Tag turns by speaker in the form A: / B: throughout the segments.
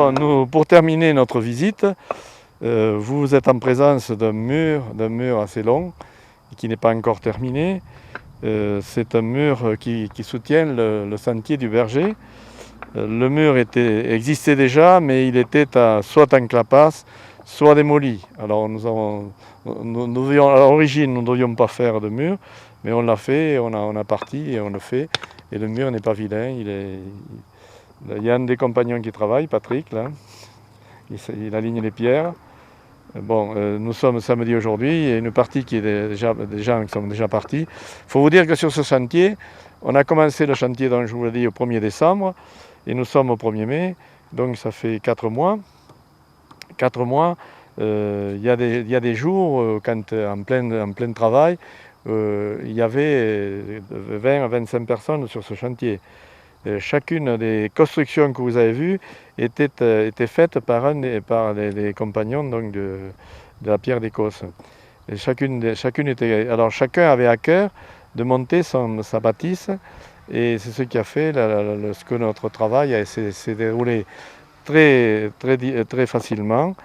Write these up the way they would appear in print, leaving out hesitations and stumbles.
A: Alors, pour terminer notre visite, vous êtes en présence d'un mur assez long qui n'est pas encore terminé. C'est un mur qui soutient le sentier du Berger. Le mur existait déjà, mais il était soit en clapasse, soit démoli. Alors à l'origine, nous ne devions pas faire de mur, mais on l'a fait, on a parti et on le fait. Et le mur n'est pas vilain. Il y a un des compagnons qui travaille, Patrick, là. Il aligne les pierres. Bon, nous sommes samedi aujourd'hui, il y a une partie qui est des gens qui sont déjà partis. Il faut vous dire que sur ce chantier, on a commencé le chantier, donc je vous l'ai dit, au 1er décembre, et nous sommes au 1er mai, donc ça fait 4 mois. 4 mois, il y a des jours, quand en plein travail, il y avait 20 à 25 personnes sur ce chantier. Chacune des constructions que vous avez vues était faite par les compagnons donc, de la pierre d'Écosse. Et chacun avait à cœur de monter sa bâtisse, et c'est ce qui a fait ce que notre travail s'est déroulé très facilement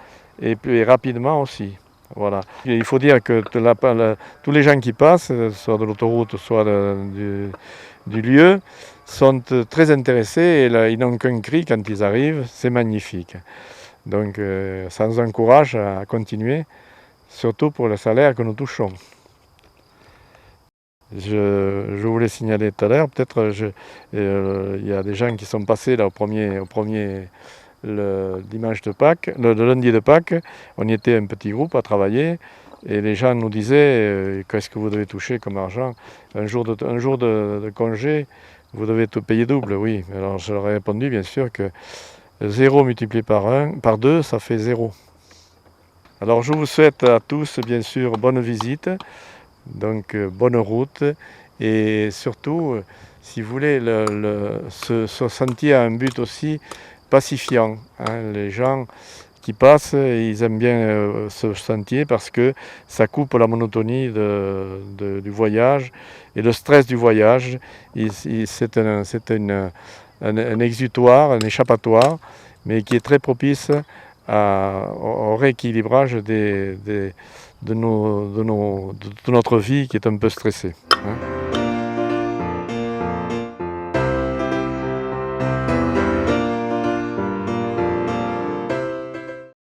A: et rapidement aussi. Voilà. Et il faut dire que tous les gens qui passent, soit de l'autoroute, soit du lieu, sont très intéressés et ils n'ont qu'un cri quand ils arrivent, c'est magnifique. Donc ça nous encourage à continuer, surtout pour le salaire que nous touchons. Je voulais signaler tout à l'heure, peut-être il y a des gens qui sont passés là, le dimanche de Pâques, le lundi de Pâques, on y était un petit groupe à travailler. Et les gens nous disaient qu'est-ce que vous devez toucher comme argent. Un jour de congé, vous devez tout payer double, oui. Alors je leur ai répondu bien sûr que 0 multiplié par 2, ça fait 0. Alors je vous souhaite à tous bien sûr bonne visite, donc bonne route, et surtout, si vous voulez, ce sentier a un but aussi pacifiant. Hein. Les gens qui passent, ils aiment bien ce sentier parce que ça coupe la monotonie du voyage et le stress du voyage. C'est un exutoire, un échappatoire, mais qui est très propice au rééquilibrage de notre vie qui est un peu stressée. Hein.